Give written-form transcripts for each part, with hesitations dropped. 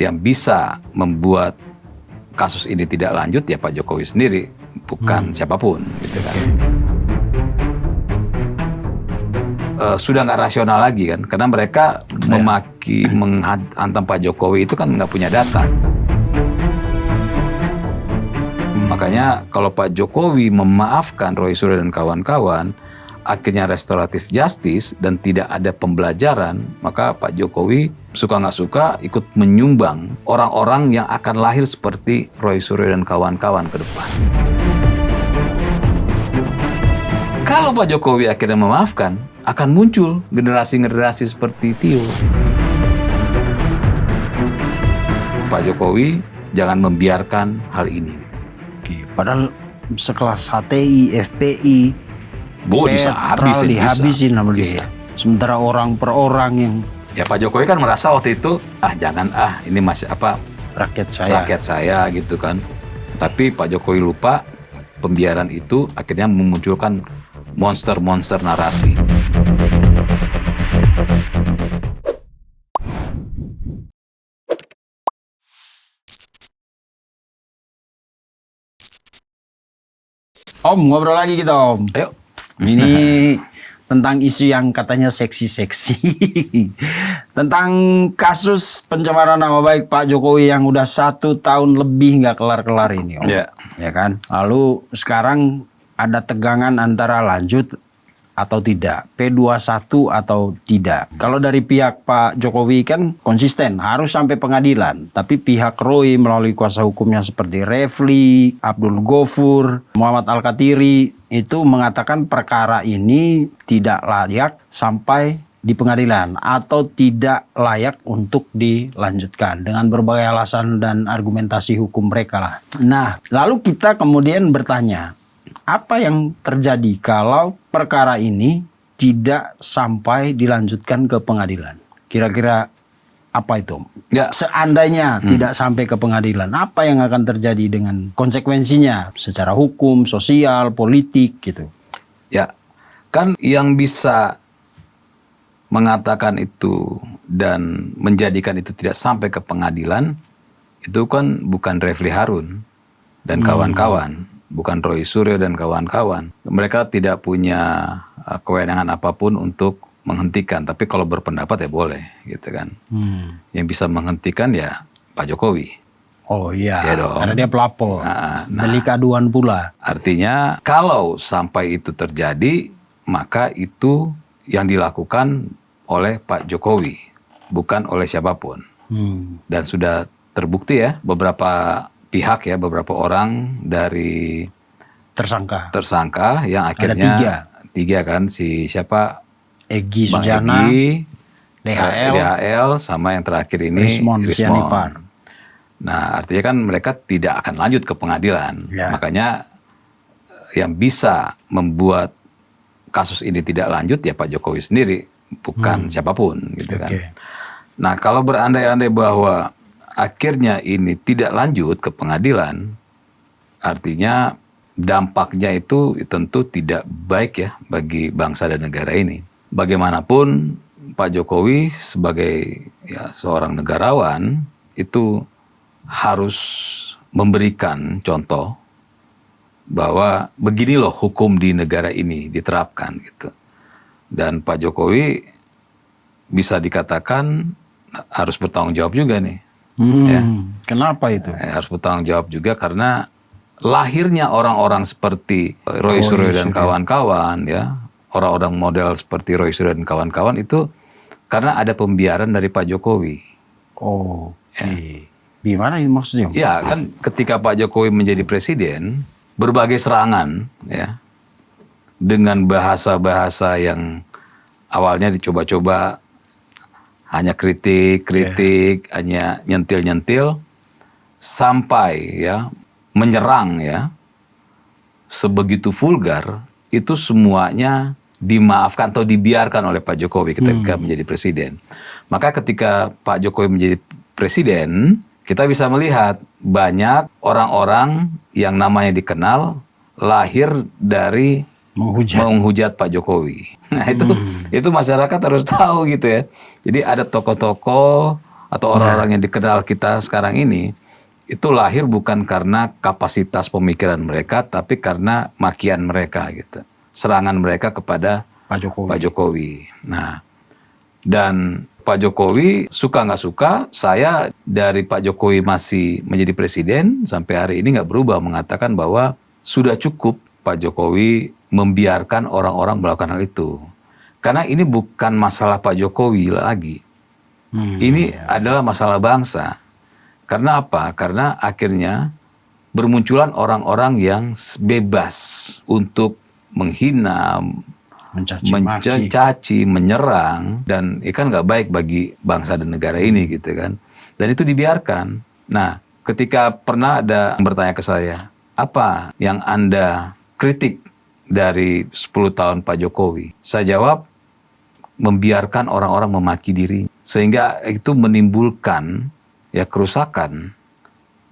yang bisa membuat kasus ini tidak lanjut ya Pak Jokowi sendiri, bukan siapapun gitu kan. Sudah nggak rasional lagi kan, karena mereka memaki, menghantam Pak Jokowi itu kan nggak punya data. Makanya kalau Pak Jokowi memaafkan Roy Suryo dan kawan-kawan, akhirnya restoratif justice dan tidak ada pembelajaran, maka Pak Jokowi suka nggak suka ikut menyumbang orang-orang yang akan lahir seperti Roy Suryo dan kawan-kawan ke depan. Kalau Pak Jokowi akhirnya memaafkan, akan muncul generasi-generasi seperti Tio. Pak Jokowi jangan membiarkan hal ini. Oke, padahal sekelas HTI, FPI, bisa dihabisin sama dia. Sementara orang per orang yang ya Pak Jokowi kan merasa waktu itu jangan ini masih rakyat saya gitu kan. Tapi Pak Jokowi lupa pembiaran itu akhirnya memunculkan monster-monster narasi. Om, ngobrol lagi kita Om. Ayo. Ini tentang isu yang katanya seksi-seksi. Tentang kasus pencemaran nama baik Pak Jokowi yang udah 1 tahun lebih nggak kelar-kelar ini Om. Ya kan? Lalu sekarang ada tegangan antara lanjut atau tidak, P21 atau tidak. Kalau dari pihak Pak Jokowi kan konsisten harus sampai pengadilan, tapi pihak Roy melalui kuasa hukumnya seperti Refli, Abdul Ghafur, Muhammad Al-Katiri itu mengatakan perkara ini tidak layak sampai di pengadilan atau tidak layak untuk dilanjutkan dengan berbagai alasan dan argumentasi hukum mereka lah. Nah, lalu kita kemudian bertanya, apa yang terjadi kalau perkara ini tidak sampai dilanjutkan ke pengadilan? Kira-kira apa itu? Ya. Seandainya tidak sampai ke pengadilan, apa yang akan terjadi dengan konsekuensinya secara hukum, sosial, politik gitu? Ya, kan yang bisa mengatakan itu dan menjadikan itu tidak sampai ke pengadilan itu kan bukan Refli Harun dan kawan-kawan. Bukan Roy Suryo dan kawan-kawan. Mereka tidak punya kewenangan apapun untuk menghentikan. Tapi kalau berpendapat ya boleh, gitu kan. Yang bisa menghentikan ya Pak Jokowi. Oh iya, ya dong. Karena dia pelapor. Delik aduan pula. Artinya kalau sampai itu terjadi, maka itu yang dilakukan oleh Pak Jokowi, bukan oleh siapapun. Dan sudah terbukti ya beberapa pihak ya, beberapa orang dari tersangka yang akhirnya ada tiga kan, si siapa, Egy Sujana, DHL sama yang terakhir ini Rismond. Nah artinya kan mereka tidak akan lanjut ke pengadilan. Makanya yang bisa membuat kasus ini tidak lanjut ya Pak Jokowi sendiri, bukan siapapun gitu kan. Nah kalau berandai-andai bahwa akhirnya ini tidak lanjut ke pengadilan, artinya dampaknya itu tentu tidak baik ya bagi bangsa dan negara ini. Bagaimanapun Pak Jokowi sebagai seorang negarawan itu harus memberikan contoh bahwa begini loh hukum di negara ini diterapkan gitu. Dan Pak Jokowi bisa dikatakan harus bertanggung jawab juga nih. Kenapa itu? Harus bertanggung jawab juga karena lahirnya orang-orang seperti Roy Suryo dan kawan-kawan ya, orang-orang model seperti Roy Suryo dan kawan-kawan itu karena ada pembiaran dari Pak Jokowi. Gimana ini maksudnya? Ya kan ketika Pak Jokowi menjadi presiden, berbagai serangan ya dengan bahasa-bahasa yang awalnya dicoba-coba hanya kritik, hanya nyentil-nyentil, sampai ya menyerang ya sebegitu vulgar, itu semuanya dimaafkan atau dibiarkan oleh Pak Jokowi ketika menjadi presiden. Maka ketika Pak Jokowi menjadi presiden, kita bisa melihat banyak orang-orang yang namanya dikenal lahir dari menghujat Pak Jokowi. Nah itu masyarakat harus tahu gitu ya. Jadi ada tokoh-tokoh atau orang-orang yang dikenal kita sekarang ini itu lahir bukan karena kapasitas pemikiran mereka, tapi karena makian mereka gitu, serangan mereka kepada Pak Jokowi. Nah, dan Pak Jokowi suka nggak suka, saya dari Pak Jokowi masih menjadi presiden sampai hari ini nggak berubah mengatakan bahwa sudah cukup Pak Jokowi membiarkan orang-orang melakukan hal itu. Karena ini bukan masalah Pak Jokowi lagi. Ini adalah masalah bangsa. Karena apa? Karena akhirnya bermunculan orang-orang yang bebas untuk menghina, mencaci, menyerang, dan kan nggak baik bagi bangsa dan negara ini gitu kan. Dan itu dibiarkan. Nah, ketika pernah ada yang bertanya ke saya, apa yang Anda kritik dari 10 tahun Pak Jokowi? Saya jawab, membiarkan orang-orang memaki diri, sehingga itu menimbulkan ya kerusakan.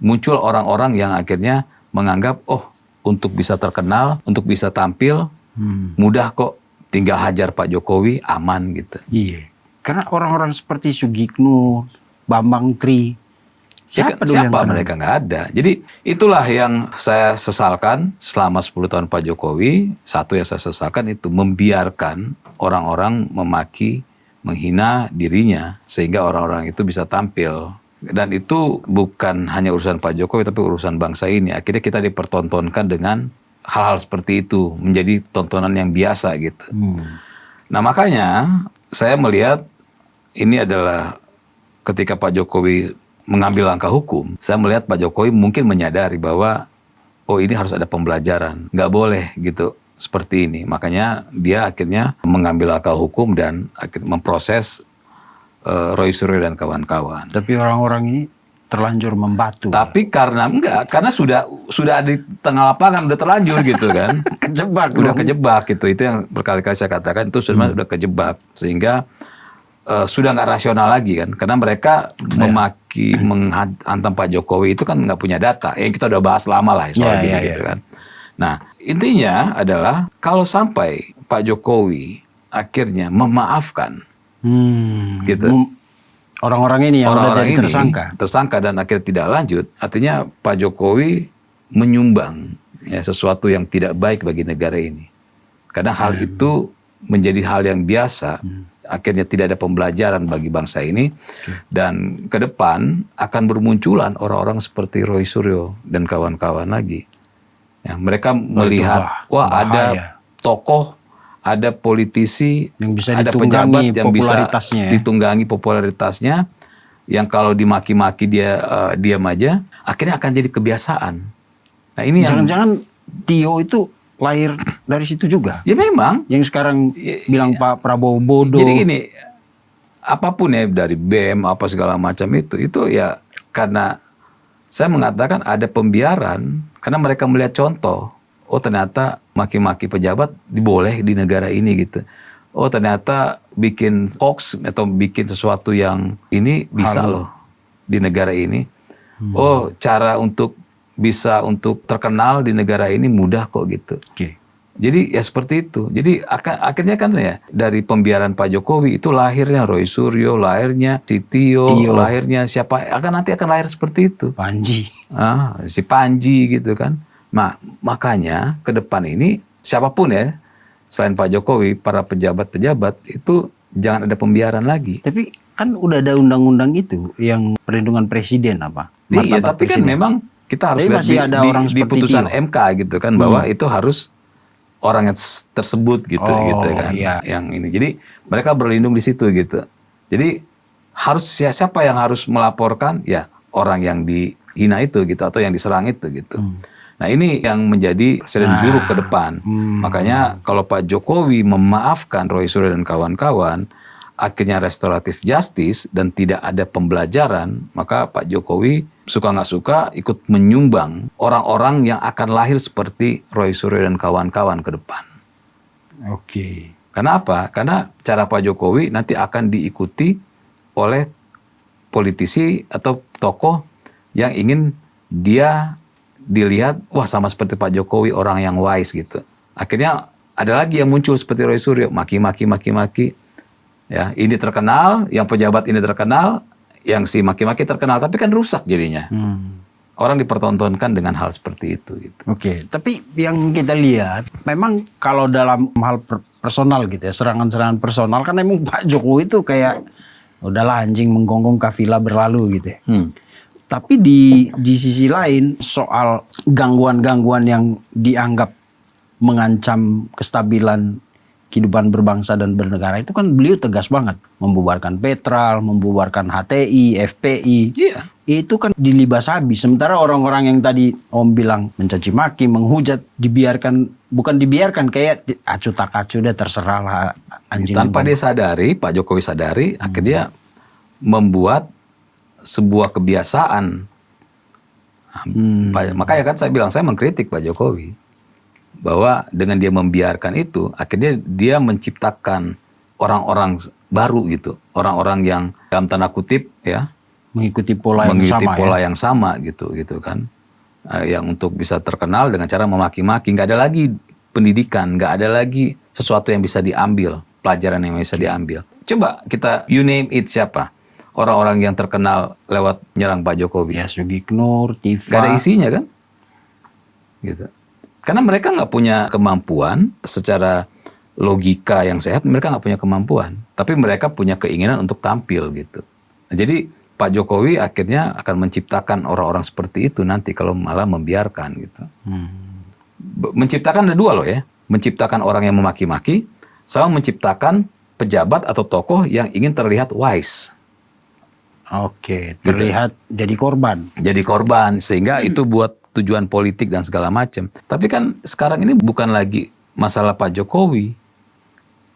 Muncul orang-orang yang akhirnya menganggap, oh untuk bisa terkenal, untuk bisa tampil, mudah kok, tinggal hajar Pak Jokowi, aman gitu. Iya, karena orang-orang seperti Sugikno, Bambang Tri, siapa mereka, nggak ada. Jadi itulah yang saya sesalkan selama 10 tahun Pak Jokowi. Satu yang saya sesalkan itu membiarkan orang-orang memaki, menghina dirinya sehingga orang-orang itu bisa tampil. Dan itu bukan hanya urusan Pak Jokowi tapi urusan bangsa ini. Akhirnya kita dipertontonkan dengan hal-hal seperti itu, menjadi tontonan yang biasa gitu. Nah, makanya saya melihat ini adalah ketika Pak Jokowi mengambil langkah hukum, saya melihat Pak Jokowi mungkin menyadari bahwa oh ini harus ada pembelajaran, nggak boleh gitu seperti ini. Makanya dia akhirnya mengambil langkah hukum dan memproses Roy Suryo dan kawan-kawan. Tapi orang-orang ini terlanjur membatu. Tapi karena sudah di tengah lapangan udah terlanjur gitu kan. Udah kejebak gitu. Itu yang berkali-kali saya katakan, itu sudah kejebak sehingga sudah nggak rasional lagi kan, karena mereka memaki, menghantam Pak Jokowi itu kan nggak punya data. Yang kita udah bahas lama lah soal gini gitu kan. Nah, intinya adalah kalau sampai Pak Jokowi akhirnya memaafkan, gitu. Orang-orang ini yang udah jadi tersangka dan akhirnya tidak lanjut, artinya Pak Jokowi menyumbang ya sesuatu yang tidak baik bagi negara ini. Karena hal itu menjadi hal yang biasa. Akhirnya tidak ada pembelajaran bagi bangsa ini, dan ke depan akan bermunculan orang-orang seperti Roy Suryo dan kawan-kawan lagi. Ya, mereka melihat ada tokoh, ada politisi, yang bisa ada pejabat yang bisa ditunggangi popularitasnya, yang kalau dimaki-maki dia diam aja, akhirnya akan jadi kebiasaan. Nah, ini jangan-jangan Tio itu lahir dari situ juga. Ya memang. Yang sekarang bilang Pak Prabowo bodoh. Jadi gini, apapun ya dari BEM apa segala macam itu ya karena saya mengatakan ada pembiaran karena mereka melihat contoh. Oh ternyata maki-maki pejabat diboleh di negara ini gitu. Oh ternyata bikin hoax atau bikin sesuatu yang ini bisa loh di negara ini. Oh cara untuk bisa untuk terkenal di negara ini mudah kok gitu. Jadi ya seperti itu. Jadi akhirnya kan ya dari pembiaran Pak Jokowi itu lahirnya Roy Suryo, lahirnya si Tio, lahirnya siapa nanti akan lahir seperti itu. Panji. Si Panji gitu kan. Nah, makanya ke depan ini siapapun ya selain Pak Jokowi, para pejabat-pejabat itu jangan ada pembiaran lagi. Tapi kan udah ada undang-undang itu yang perlindungan presiden apa? Iya, tapi presiden. Kan memang kita harus lihat di putusan MK gitu kan bahwa itu harus orang yang tersebut gitu kan yang ini. Jadi mereka berlindung di situ gitu. Jadi harus siapa yang harus melaporkan ya orang yang dihina itu gitu atau yang diserang itu gitu. Nah ini yang menjadi presiden buruk ke depan. Makanya kalau Pak Jokowi memaafkan Roy Suryo dan kawan-kawan, akhirnya restoratif justice dan tidak ada pembelajaran, maka Pak Jokowi suka nggak suka ikut menyumbang orang-orang yang akan lahir seperti Roy Suryo dan kawan-kawan ke depan. Karena apa? Karena cara Pak Jokowi nanti akan diikuti oleh politisi atau tokoh yang ingin dia dilihat, wah sama seperti Pak Jokowi, orang yang wise gitu. Akhirnya ada lagi yang muncul seperti Roy Suryo, maki-maki. Ya, ini terkenal, yang pejabat ini terkenal, yang si maki-maki terkenal, tapi kan rusak jadinya. Orang dipertontonkan dengan hal seperti itu. Gitu. Oke, tapi yang kita lihat memang kalau dalam hal personal gitu ya, serangan-serangan personal kan emang Pak Jokowi itu kayak udahlah anjing menggonggong kafilah berlalu gitu ya. Tapi di sisi lain soal gangguan-gangguan yang dianggap mengancam kestabilan kehidupan berbangsa dan bernegara itu kan beliau tegas banget. Membubarkan Petral, membubarkan HTI, FPI. Iya. Itu kan dilibas habis. Sementara orang-orang yang tadi Om bilang mencaci maki, menghujat, bukan dibiarkan kayak acu tak acu deh terserah lah anjing. Tanpa dia sadari, Pak Jokowi sadari, akhirnya membuat sebuah kebiasaan. Makanya kan saya bilang, saya mengkritik Pak Jokowi. Bahwa dengan dia membiarkan itu, akhirnya dia menciptakan orang-orang baru gitu. Orang-orang yang dalam tanda kutip ya, mengikuti pola yang sama gitu kan. Yang untuk bisa terkenal dengan cara memaki-maki. Nggak ada lagi pendidikan, nggak ada lagi sesuatu yang bisa diambil, pelajaran yang bisa diambil. Coba kita, you name it, siapa? Orang-orang yang terkenal lewat nyerang Pak Jokowi. Ya, Sugiknur, Tifa. Nggak ada isinya kan? Gitu. Karena mereka nggak punya kemampuan secara logika yang sehat, mereka nggak punya kemampuan. Tapi mereka punya keinginan untuk tampil gitu. Nah, jadi Pak Jokowi akhirnya akan menciptakan orang-orang seperti itu nanti kalau malah membiarkan gitu. Menciptakan ada dua loh ya. Menciptakan orang yang memaki-maki, sama menciptakan pejabat atau tokoh yang ingin terlihat wise. Oke, terlihat gitu. Jadi korban. Jadi korban, sehingga itu buat tujuan politik dan segala macam. Tapi kan sekarang ini bukan lagi masalah Pak Jokowi,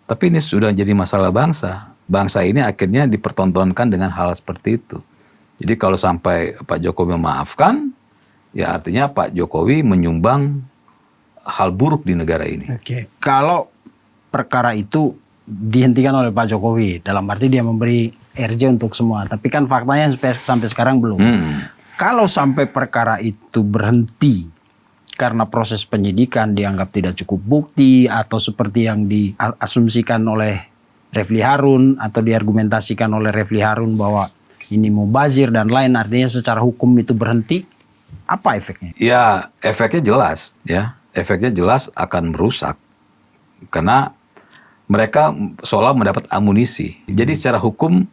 tapi ini sudah jadi masalah bangsa. Bangsa ini akhirnya dipertontonkan dengan hal seperti itu. Jadi kalau sampai Pak Jokowi memaafkan, ya artinya Pak Jokowi menyumbang hal buruk di negara ini. Oke. Kalau perkara itu dihentikan oleh Pak Jokowi, dalam arti dia memberi RJ untuk semua, tapi kan faktanya sampai sekarang belum. Kalau sampai perkara itu berhenti karena proses penyidikan dianggap tidak cukup bukti atau seperti yang diasumsikan oleh Refli Harun atau diargumentasikan oleh Refli Harun bahwa ini mubazir dan lain, artinya secara hukum itu berhenti, apa efeknya? Ya, efeknya jelas ya. Efeknya jelas akan merusak. Karena mereka seolah mendapat amunisi. Jadi secara hukum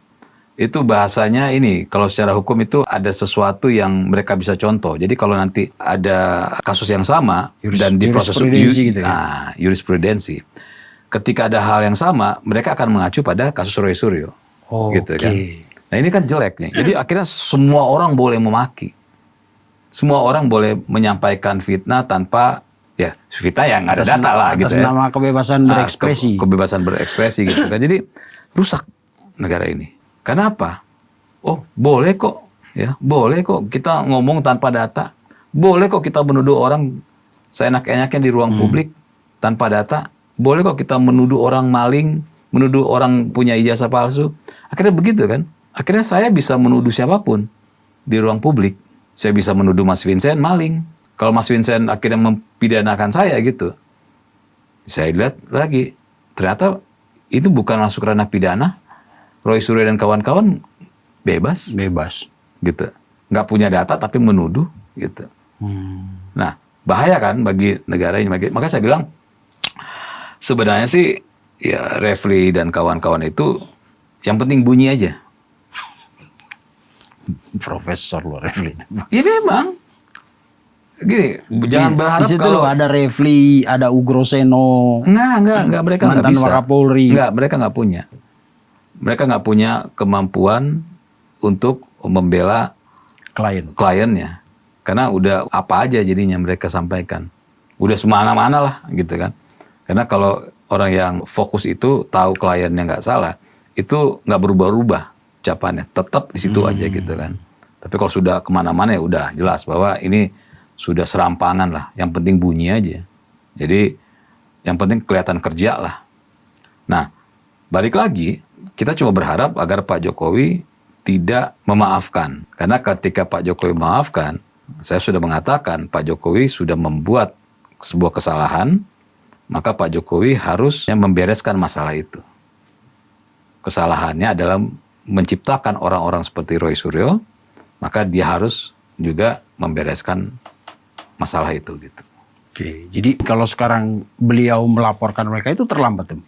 itu bahasanya ini, kalau secara hukum itu ada sesuatu yang mereka bisa contoh. Jadi kalau nanti ada kasus yang sama dan diproses gitu jurisprudensi. Ketika ada hal yang sama, mereka akan mengacu pada kasus Roy Suryo. Gitu kan. Nah, ini kan jeleknya. Jadi akhirnya semua orang boleh memaki. Semua orang boleh menyampaikan fitnah tanpa ya fitnah yang ada data lah gitu ya. Atas nama kebebasan berekspresi. Kebebasan berekspresi gitu kan. Jadi rusak negara ini. Kenapa? Oh, boleh kok ya, boleh kok kita ngomong tanpa data. Boleh kok kita menuduh orang seenak-enaknya di ruang publik tanpa data. Boleh kok kita menuduh orang maling, menuduh orang punya ijazah palsu. Akhirnya begitu kan? Akhirnya saya bisa menuduh siapapun di ruang publik. Saya bisa menuduh Mas Vincent maling. Kalau Mas Vincent akhirnya mempidanakan saya gitu, saya lihat lagi, ternyata itu bukan masuk ranah pidana. Roy Suryo dan kawan-kawan bebas gitu, nggak punya data tapi menuduh gitu. Nah, bahaya kan bagi negara ini. Maka saya bilang sebenarnya sih ya Refli dan kawan-kawan itu yang penting bunyi aja. Profesor lo Refli. Ya memang. Gini, jangan berharap kalau ada Refli, ada Ugroseno. Enggak, mereka nggak bisa. Wakapolri. Enggak, mereka nggak punya. Mereka nggak punya kemampuan untuk membela kliennya. Karena udah apa aja jadinya mereka sampaikan. Udah semana-mana lah gitu kan. Karena kalau orang yang fokus itu tahu kliennya nggak salah, itu nggak berubah-ubah ucapannya. Tetap di situ aja gitu kan. Tapi kalau sudah kemana-mana ya udah jelas bahwa ini sudah serampangan lah. Yang penting bunyi aja. Jadi yang penting kelihatan kerja lah. Nah, balik lagi, kita cuma berharap agar Pak Jokowi tidak memaafkan. Karena ketika Pak Jokowi memaafkan, saya sudah mengatakan Pak Jokowi sudah membuat sebuah kesalahan, maka Pak Jokowi harus membereskan masalah itu. Kesalahannya adalah menciptakan orang-orang seperti Roy Suryo, maka dia harus juga membereskan masalah itu gitu. Oke, jadi kalau sekarang beliau melaporkan mereka itu terlambat tuh.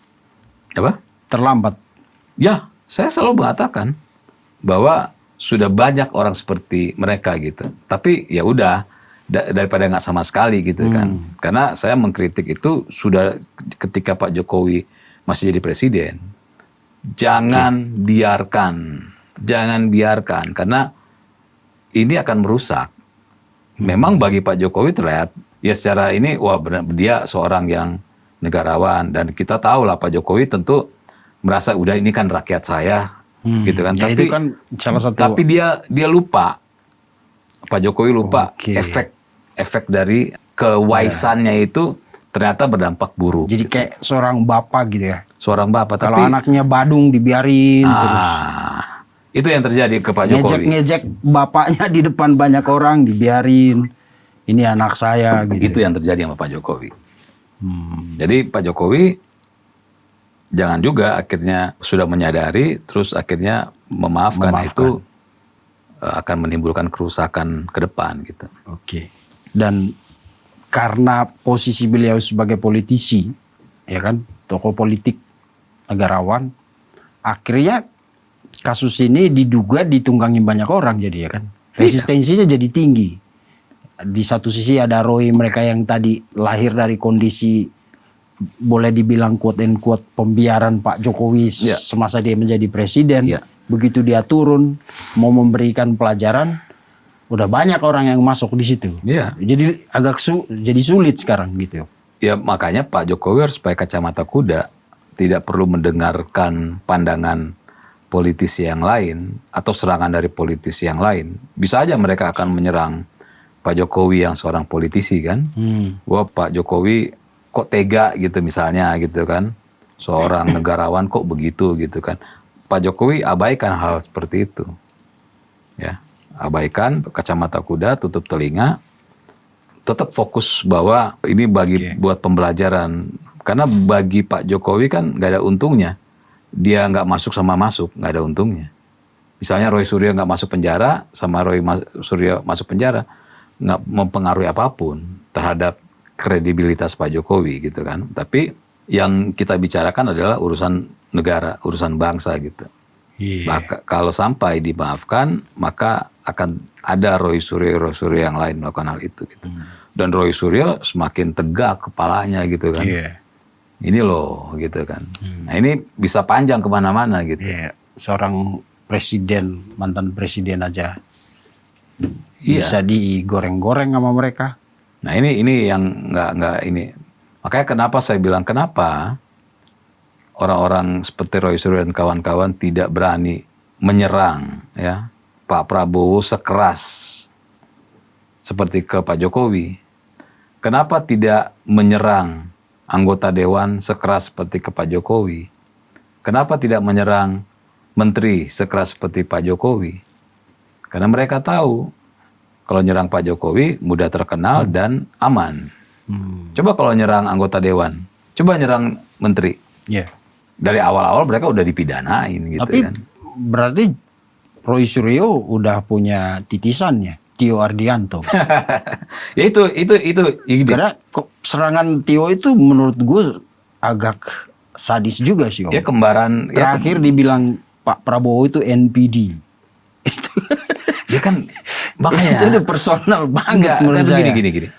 Apa? Terlambat. Ya, saya selalu mengatakan bahwa sudah banyak orang seperti mereka gitu. Tapi ya udah daripada nggak sama sekali gitu kan. Karena saya mengkritik itu sudah ketika Pak Jokowi masih jadi presiden. Jangan biarkan karena ini akan merusak. Memang bagi Pak Jokowi terlihat ya secara ini wah benar dia seorang yang negarawan dan kita tahu lah Pak Jokowi tentu merasa udah ini kan rakyat saya gitu kan. Ya Tapi itu kan salah satu. tapi dia lupa. Pak Jokowi lupa efek dari kewaisannya itu ternyata berdampak buruk. Jadi kayak seorang bapak gitu ya. Seorang bapak Kalau tapi anaknya badung dibiarin terus. Itu yang terjadi ke Pak Jokowi. Ngejek bapaknya di depan banyak orang dibiarin. Ini anak saya gitu. Itu yang terjadi sama Pak Jokowi. Jadi Pak Jokowi jangan juga akhirnya sudah menyadari terus akhirnya memaafkan. Itu akan menimbulkan kerusakan ke depan gitu. Oke. Dan karena posisi beliau sebagai politisi, ya kan, tokoh politik, negarawan, akhirnya kasus ini diduga ditunggangi banyak orang jadi ya kan. Resistensinya jadi tinggi. Di satu sisi ada Roy mereka yang tadi lahir dari kondisi boleh dibilang quote and quote pembiaran Pak Jokowi semasa dia menjadi presiden. Begitu dia turun mau memberikan pelajaran, udah banyak orang yang masuk di situ. Jadi agak jadi sulit sekarang gitu. Ya makanya Pak Jokowi harus pakai kacamata kuda, tidak perlu mendengarkan pandangan politisi yang lain atau serangan dari politisi yang lain. Bisa aja mereka akan menyerang Pak Jokowi yang seorang politisi kan. Wah Pak Jokowi kok tega gitu misalnya gitu kan. Seorang negarawan kok begitu gitu kan. Pak Jokowi abaikan hal seperti itu. Ya, abaikan kacamata kuda, tutup telinga. Tetap fokus bahwa ini buat pembelajaran. Karena bagi Pak Jokowi kan nggak ada untungnya. Dia nggak masuk sama masuk, nggak ada untungnya. Misalnya Roy Suryo nggak masuk penjara, sama Roy Suryo masuk penjara, nggak mempengaruhi apapun terhadap kredibilitas Pak Jokowi gitu kan. Tapi yang kita bicarakan adalah urusan negara, urusan bangsa gitu. Maka kalau sampai dimaafkan, maka akan ada Roy Suryo yang lain melakukan hal itu gitu. Dan Roy Suryo semakin tegak kepalanya gitu kan. Ini loh gitu kan. Nah ini bisa panjang kemana-mana gitu. Seorang presiden, mantan presiden aja bisa digoreng-goreng sama mereka. Nah ini yang nggak ini. Makanya kenapa saya bilang kenapa orang-orang seperti Roy Suryo dan kawan-kawan tidak berani menyerang ya Pak Prabowo sekeras seperti ke Pak Jokowi. Kenapa tidak menyerang anggota dewan sekeras seperti ke Pak Jokowi? Kenapa tidak menyerang menteri sekeras seperti Pak Jokowi? Karena mereka tahu kalau nyerang Pak Jokowi mudah terkenal dan aman. Coba kalau nyerang anggota dewan, coba nyerang menteri. Dari awal-awal mereka udah dipidanain gitu. Tapi kan. Berarti Roy Suryo udah punya titisannya, Tio Ardianto. Ya itu. Karena serangan Tio itu menurut gue agak sadis juga sih Om. Ya kembaran. Terakhir dibilang Pak Prabowo itu NPD. Ya kan makanya. Itu udah personal banget menurut saya. Gini.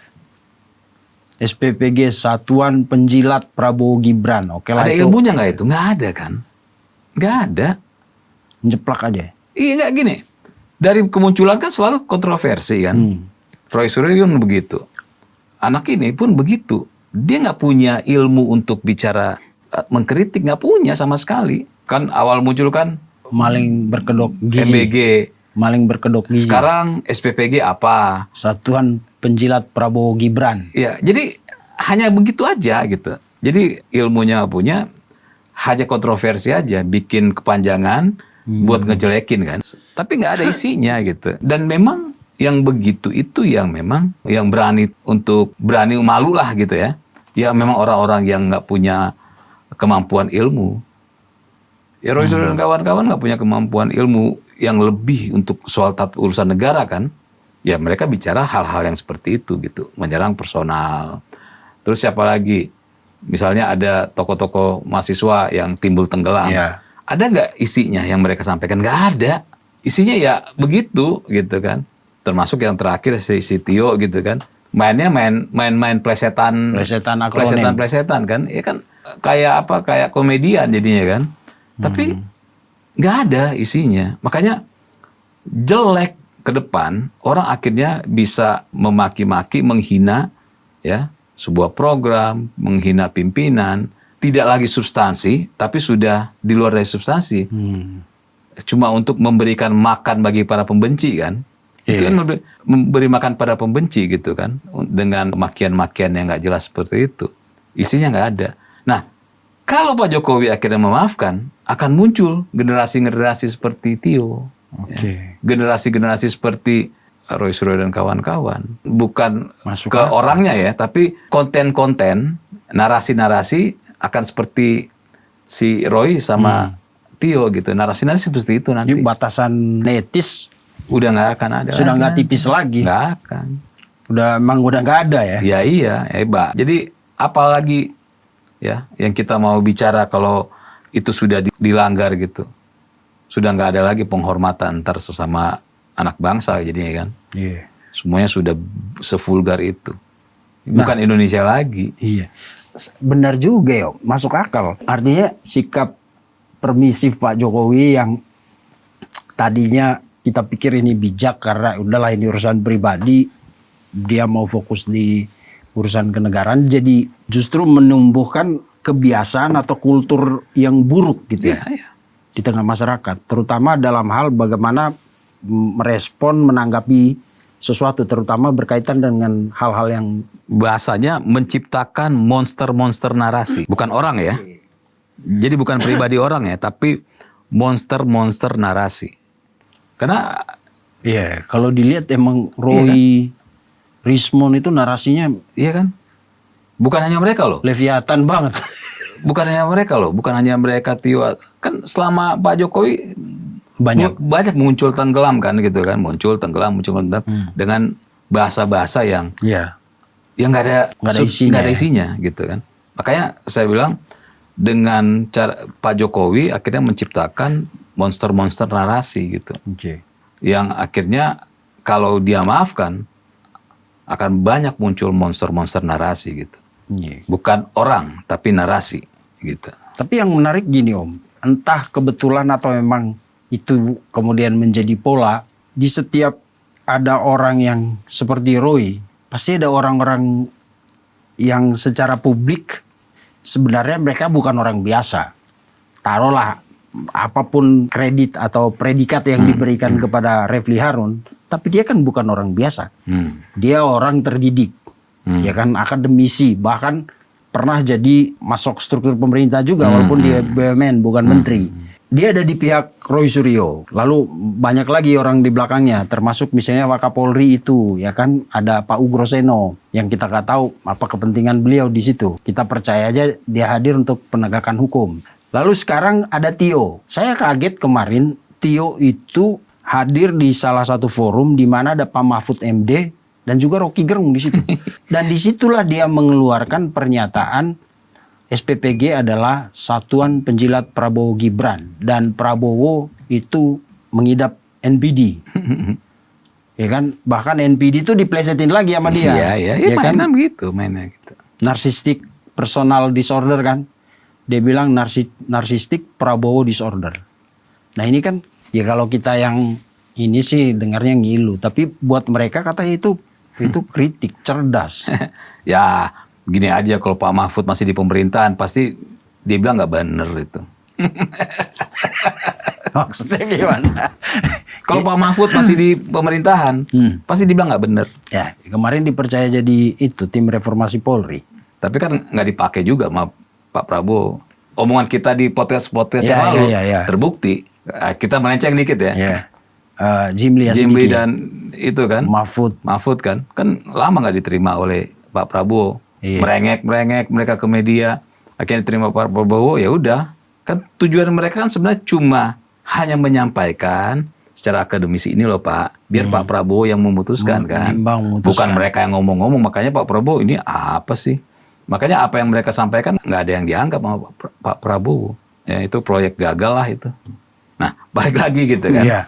SPPG Satuan Penjilat Prabowo Gibran. Oke lah. Ada ilmunya nggak itu? Nggak ada kan? Nggak ada. Menjeplak aja. Iya nggak gini. Dari kemunculan kan selalu kontroversi kan. Roy Suryo pun begitu. Anak ini pun begitu. Dia nggak punya ilmu untuk bicara mengkritik, nggak punya sama sekali. Kan awal muncul kan maling berkedok gizi. MBG. Maling berkedok gizi. Sekarang SPPG apa? Satuan Penjilat Prabowo Gibran. Ya, jadi hanya begitu aja gitu. Jadi ilmunya punya, hanya kontroversi aja, bikin kepanjangan buat ngejelekin kan. Tapi nggak ada isinya gitu. Dan memang yang begitu itu yang memang yang berani malu lah gitu ya. Ya memang orang-orang yang nggak punya kemampuan ilmu. Ya Roy Suryo dan kawan-kawan nggak punya kemampuan ilmu yang lebih untuk soal urusan negara kan. Ya mereka bicara hal-hal yang seperti itu gitu, menyerang personal. Terus siapa lagi? Misalnya ada tokoh-tokoh mahasiswa yang timbul tenggelam. Iya. Ada nggak isinya yang mereka sampaikan? Nggak ada. Isinya ya begitu gitu kan. Termasuk yang terakhir si Tio gitu kan. Mainnya main plesetan akronim. plesetan kan. Ya kan kayak komedian jadinya kan. Tapi nggak ada isinya. Makanya jelek ke depan orang akhirnya bisa memaki-maki, menghina ya sebuah program, menghina pimpinan, tidak lagi substansi, tapi sudah di luar dari substansi. Cuma untuk memberikan makan bagi para pembenci kan. Itu kan memberi makan pada pembenci gitu kan. Dengan makian-makian yang nggak jelas seperti itu. Isinya nggak ada. Nah, kalau Pak Jokowi akhirnya memaafkan, akan muncul generasi-generasi seperti Tio. Ya. Generasi-generasi seperti Roy Suryo dan kawan-kawan. Bukan ke orangnya ya, tapi konten-konten, narasi-narasi akan seperti si Roy sama Tio gitu. Narasi-narasi seperti itu nanti. Batasan netis udah nggak akan ada. Sudah nggak tipis lagi. Nggak akan. Udah nggak ada ya. Ya iya, hebat. Jadi apalagi ya yang kita mau bicara kalau itu sudah dilanggar gitu. Sudah nggak ada lagi penghormatan antar sesama anak bangsa jadinya kan. Iya. Semuanya sudah sevulgar itu. Bukan Indonesia lagi. Iya. Benar juga ya, masuk akal. Artinya sikap permisif Pak Jokowi yang tadinya kita pikir ini bijak karena udahlah ini urusan pribadi, dia mau fokus di urusan kenegaraan, jadi justru menumbuhkan kebiasaan atau kultur yang buruk gitu ya. Di tengah masyarakat, terutama dalam hal bagaimana merespon, menanggapi sesuatu, terutama berkaitan dengan hal-hal yang bahasanya menciptakan monster-monster narasi, bukan orang ya. Jadi bukan pribadi orang ya, tapi monster-monster narasi. Karena kalau dilihat emang Roy Rismon itu narasinya kan, bukan hanya mereka loh. Leviathan banget. Bukan hanya mereka loh, bukan hanya mereka Tio. Kan selama Pak Jokowi banyak muncul tenggelam kan gitu kan, muncul tenggelam dengan bahasa-bahasa yang yang nggak ada isinya gitu kan. Makanya saya bilang dengan cara Pak Jokowi akhirnya menciptakan monster-monster narasi gitu, yang akhirnya kalau dia maafkan akan banyak muncul monster-monster narasi gitu. Bukan orang tapi narasi gitu. Tapi yang menarik gini Om, entah kebetulan atau memang itu kemudian menjadi pola, di setiap ada orang yang seperti Roy, pasti ada orang-orang yang secara publik sebenarnya mereka bukan orang biasa. Taruhlah apapun kredit atau predikat yang diberikan kepada Refli Harun, tapi dia kan bukan orang biasa. Dia orang terdidik. Ya kan, akademisi, bahkan pernah jadi masuk struktur pemerintah juga walaupun dia BUMN bukan menteri. Dia ada di pihak Roy Suryo. Lalu banyak lagi orang di belakangnya, termasuk misalnya Wakapolri itu, ya kan, ada Pak Ugro Seno yang kita nggak tahu apa kepentingan beliau di situ. Kita percaya aja dia hadir untuk penegakan hukum. Lalu sekarang ada Tio. Saya kaget kemarin Tio itu hadir di salah satu forum di mana ada Pak Mahfud MD dan juga Rocky Gerung di situ. Dan disitulah dia mengeluarkan pernyataan SPPG adalah Satuan Penjilat Prabowo Gibran dan Prabowo itu mengidap NPD. Ya kan, bahkan NPD itu diplesetin lagi sama dia. Iya, mainan gitu, mainnya gitu. Narcissistic personal disorder kan. Dia bilang narsistik Prabowo disorder. Nah ini kan ya kalau kita yang ini sih dengarnya ngilu, tapi buat mereka katanya itu kritik, cerdas. Ya gini aja, kalau Pak Mahfud masih di pemerintahan pasti dia bilang nggak bener itu. Maksudnya gimana? Kalau Pak Mahfud masih di pemerintahan pasti dibilang nggak bener. Ya kemarin dipercaya jadi itu tim reformasi Polri. Tapi kan nggak dipakai juga sama Pak Prabowo. Omongan kita di podcast yang lalu terbukti. Kita melenceng dikit ya. Jimli dan itu kan Mahfud kan lama nggak diterima oleh Pak Prabowo. Merengek mereka ke media, akhirnya diterima Pak Prabowo, ya udah Kan tujuan mereka kan sebenarnya cuma hanya menyampaikan secara akademisi ini loh Pak, biar Pak Prabowo yang memutuskan kan, bukan mereka yang ngomong-ngomong. Makanya Pak Prabowo ini apa sih? Makanya apa yang mereka sampaikan nggak ada yang dianggap sama Pak Prabowo. Ya itu proyek gagal lah itu. Nah balik lagi gitu kan. Iya.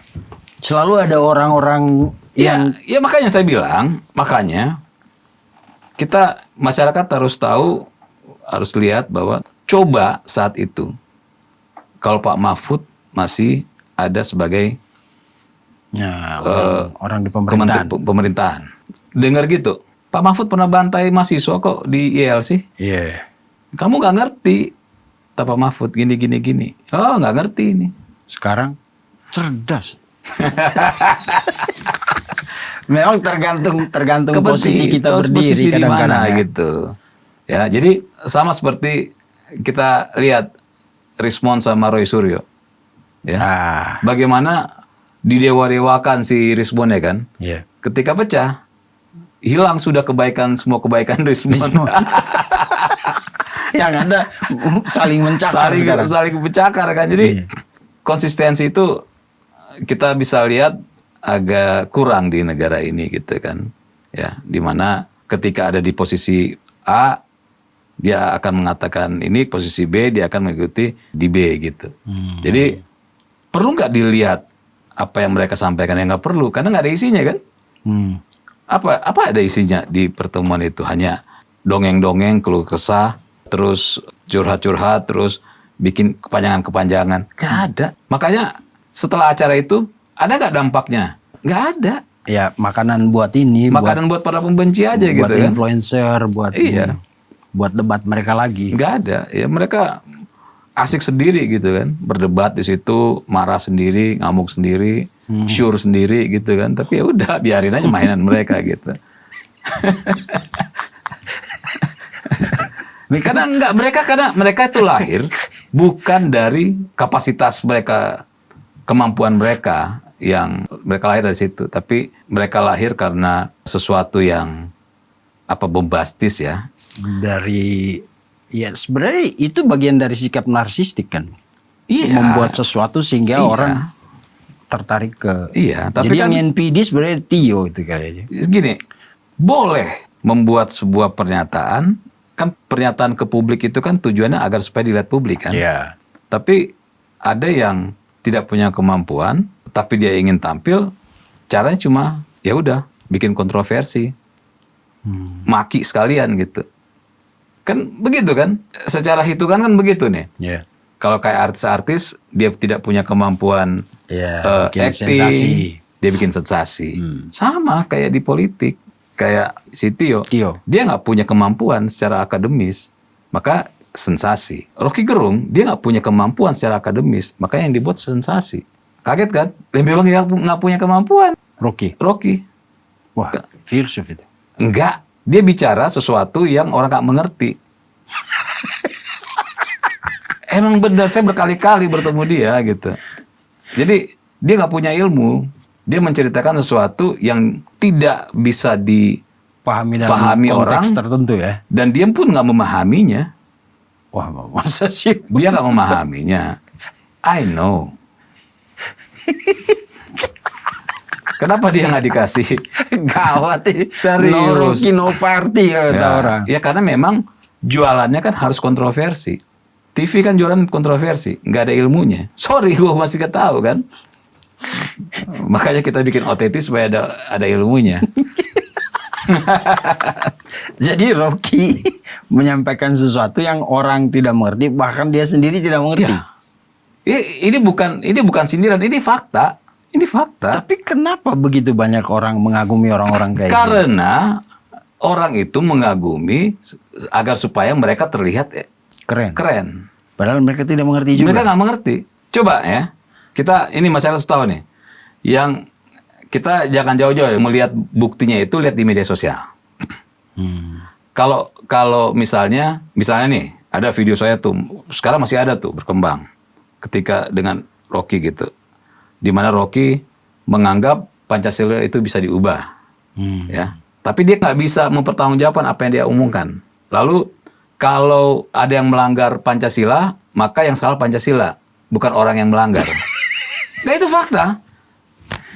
Selalu ada orang-orang yang ya makanya saya bilang, makanya kita masyarakat harus tahu, harus lihat bahwa coba saat itu kalau Pak Mahfud masih ada sebagai orang di pemerintahan. Dengar gitu, Pak Mahfud pernah bantai mahasiswa kok di ILC. Iya. Kamu nggak ngerti, Pak Mahfud gini. Oh nggak ngerti ini. Sekarang cerdas. Memang tergantung posisi kita berdiri posisi di mana ya. gitu. Ya, jadi sama seperti kita lihat Rismon sama Roy Suryo. Ya. Bagaimana didewa-dewakan si Rismon ya kan? Yeah. Ketika pecah, hilang sudah semua kebaikan Rismon. Yang ada saling mencakar saling mencakar kan. Jadi konsistensi itu kita bisa lihat agak kurang di negara ini gitu kan. Ya, dimana ketika ada di posisi A dia akan mengatakan ini, posisi B dia akan mengikuti di B gitu. Jadi perlu nggak dilihat apa yang mereka sampaikan? Yang nggak perlu, karena nggak ada isinya kan. Apa ada isinya di pertemuan itu? Hanya dongeng-dongeng, keluh kesah, terus curhat-curhat, terus bikin kepanjangan-kepanjangan. Nggak ada. Makanya setelah acara itu ada nggak dampaknya? Nggak ada. Ya makanan buat ini. Makanan buat para pembenci aja gitu kan. Buat influencer, buat buat debat mereka lagi. Nggak ada. Ya mereka asik sendiri gitu kan, berdebat di situ, marah sendiri, ngamuk sendiri, sure sendiri gitu kan. Tapi ya udah, biarin aja mainan mereka gitu. Karena mereka itu lahir bukan dari kapasitas mereka, kemampuan mereka yang mereka lahir dari situ, tapi mereka lahir karena sesuatu yang bombastis ya. Ya sebenarnya itu bagian dari sikap narsistik kan. Iya. Membuat sesuatu sehingga orang tertarik ke. Iya. Tapi jadi kan yang NPD sebenarnya Tio itu kayaknya. Gini, boleh membuat sebuah pernyataan, kan pernyataan ke publik itu kan tujuannya agar supaya dilihat publik kan. Iya. Tapi ada yang tidak punya kemampuan, tapi dia ingin tampil, caranya cuma ya udah bikin kontroversi, maki sekalian gitu. Kan begitu kan, secara hitungan kan begitu nih. Yeah. Kalau kayak artis-artis dia tidak punya kemampuan acting, dia bikin sensasi. Sama kayak di politik, kayak si Tio. Dia nggak punya kemampuan secara akademis, maka sensasi. Rocky Gerung dia nggak punya kemampuan secara akademis, maka yang dibuat sensasi. Kaget kan? Memang nggak punya kemampuan. Rocky. Wah, filsuf itu. Enggak. Dia bicara sesuatu yang orang gak mengerti. Emang benar, saya berkali-kali bertemu dia gitu. Jadi dia gak punya ilmu. Dia menceritakan sesuatu yang tidak bisa dipahami dalam konteks orang tertentu ya. Dan dia pun gak memahaminya. Wah, masa sih? Dia gak memahaminya. I know. Kenapa dia nggak dikasih? Gawat ini. Serius. No party kata orang. Ya karena memang jualannya kan harus kontroversi. TV kan jualan kontroversi, nggak ada ilmunya. Sorry, gue masih gak tahu kan. Makanya kita bikin OTT supaya ada ilmunya. Jadi Rocky menyampaikan sesuatu yang orang tidak mengerti, bahkan dia sendiri tidak mengerti. Ya. Ini bukan sindiran, ini fakta. Ini fakta. Tapi kenapa begitu banyak orang mengagumi orang-orang kayak Karena orang itu mengagumi agar supaya mereka terlihat keren. Padahal mereka tidak mengerti juga. Mereka nggak mengerti. Coba ya, kita ini masyarakat harus tahu nih. Yang kita jangan jauh-jauh melihat buktinya itu, lihat di media sosial. Kalau misalnya nih ada video saya tuh, sekarang masih ada tuh berkembang ketika dengan Rocky gitu. Di mana Rocky menganggap Pancasila itu bisa diubah, ya. Tapi dia nggak bisa mempertanggungjawabkan apa yang dia umumkan. Lalu kalau ada yang melanggar Pancasila, maka yang salah Pancasila, bukan orang yang melanggar. Nggak, itu fakta.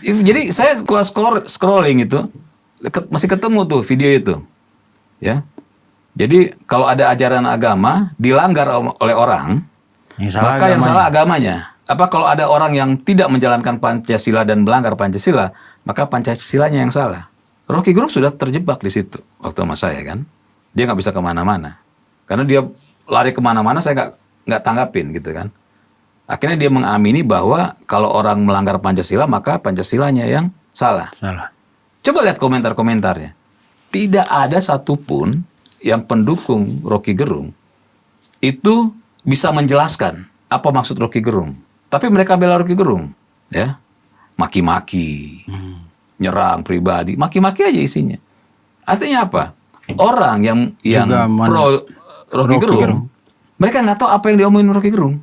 Jadi saya scrolling itu, masih ketemu tuh video itu. Ya. Jadi kalau ada ajaran agama dilanggar oleh orang, maka yang salah agamanya. Apa kalau ada orang yang tidak menjalankan Pancasila dan melanggar Pancasila, maka Pancasilanya yang salah. Rocky Gerung sudah terjebak di situ waktu sama saya kan. Dia nggak bisa kemana-mana. Karena dia lari kemana-mana saya nggak tanggapin gitu kan. Akhirnya dia mengamini bahwa kalau orang melanggar Pancasila maka Pancasilanya yang salah. Coba lihat komentar-komentarnya. Tidak ada satupun yang pendukung Rocky Gerung itu bisa menjelaskan apa maksud Rocky Gerung. Tapi mereka bela Rocky Gerung, ya, maki-maki, nyerang pribadi, maki-maki aja isinya. Artinya apa? Orang yang pro Rocky Gerung, mereka nggak tahu apa yang diomongin Rocky Gerung.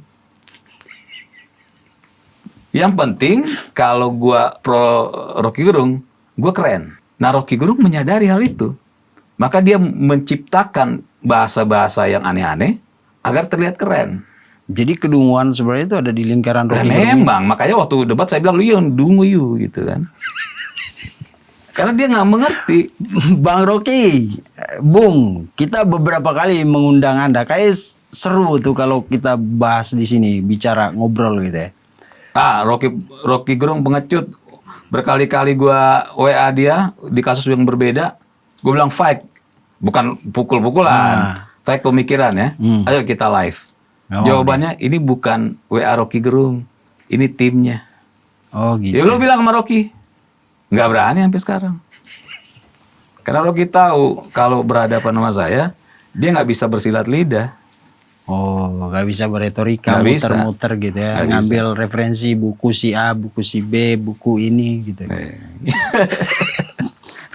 Yang penting kalau gua pro Rocky Gerung, gua keren. Nah, Rocky Gerung menyadari hal itu, maka dia menciptakan bahasa-bahasa yang aneh-aneh agar terlihat keren. Jadi kedunguan sebenarnya itu ada di lingkaran Rocky Gerung. Memang, makanya waktu debat saya bilang lu yang dungu gitu kan. Karena dia nggak mengerti. Bang Rocky, Bung, kita beberapa kali mengundang Anda. Kayak seru tuh kalau kita bahas di sini, bicara ngobrol gitu ya. Rocky Gerung pengecut. Berkali-kali gua WA dia di kasus yang berbeda. Gue bilang fight, bukan pukul-pukulan. Fight pemikiran ya. Ayo kita live. Jawabannya ini bukan WA Rocky Gerung, ini timnya. Oh gitu. Ya lu bilang sama Rocky, nggak berani sampai sekarang. Karena Rocky tahu kalau berhadapan sama saya, dia nggak bisa bersilat lidah. Oh, nggak bisa beretorika, muter-muter gitu ya. Ngambil referensi buku si A, buku si B, buku ini gitu.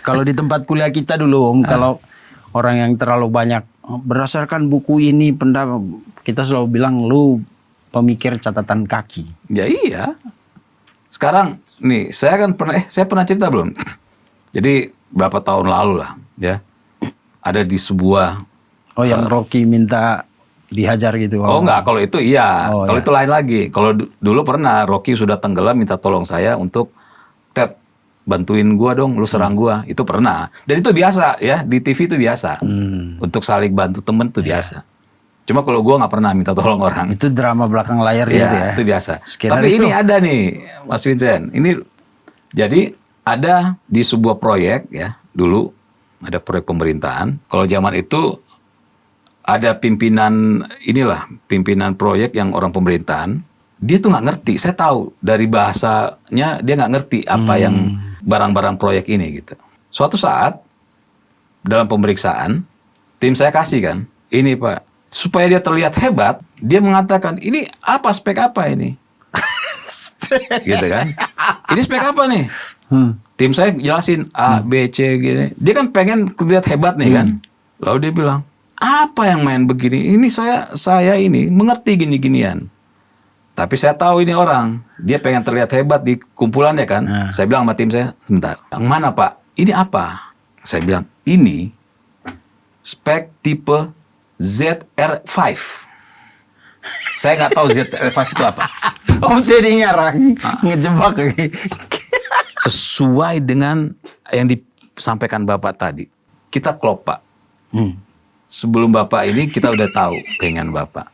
Kalau di tempat kuliah kita dulu, Om, kalau orang yang terlalu banyak berdasarkan buku ini pendapat, kita selalu bilang lu pemikir catatan kaki. Ya iya. Sekarang nih saya pernah cerita belum? Jadi berapa tahun lalu lah ya, ada di sebuah yang Rocky minta dihajar gitu. Oh enggak, kalau itu iya. Kalau itu lain lagi. Kalau dulu pernah Rocky sudah tenggelam minta tolong saya untuk bantuin gua dong, lu serang gua. Itu pernah. Dan itu biasa ya, di TV itu biasa. Untuk saling bantu temen itu biasa. Cuma kalau gua nggak pernah minta tolong orang. Itu drama belakang layar gitu ya. Itu biasa. Skenario tapi ini ada nih, Mas Vincent. Ini jadi ada di sebuah proyek ya, dulu ada proyek pemerintahan. Kalau zaman itu ada pimpinan proyek yang orang pemerintahan. Dia tuh nggak ngerti. Saya tahu dari bahasanya dia nggak ngerti apa yang barang-barang proyek ini gitu. Suatu saat dalam pemeriksaan tim saya kasih kan, ini Pak, supaya dia terlihat hebat, dia mengatakan ini apa spek apa ini, gitu kan? Ini spek apa nih? Tim saya jelasin A, B, C gini. Dia kan pengen terlihat hebat nih kan. Lalu dia bilang, apa yang main begini? Ini saya ini mengerti gini-ginian. Tapi saya tahu ini orang, dia pengen terlihat hebat di kumpulannya kan. Saya bilang sama tim saya, sebentar, yang mana Pak? Ini apa? Saya bilang, ini spek tipe ZR5. Saya nggak tahu ZR5 itu apa. Om jadi ngarang, ngejebak lagi. Sesuai dengan yang disampaikan Bapak tadi. Kita klop Pak. Sebelum Bapak ini kita udah tahu keinginan Bapak.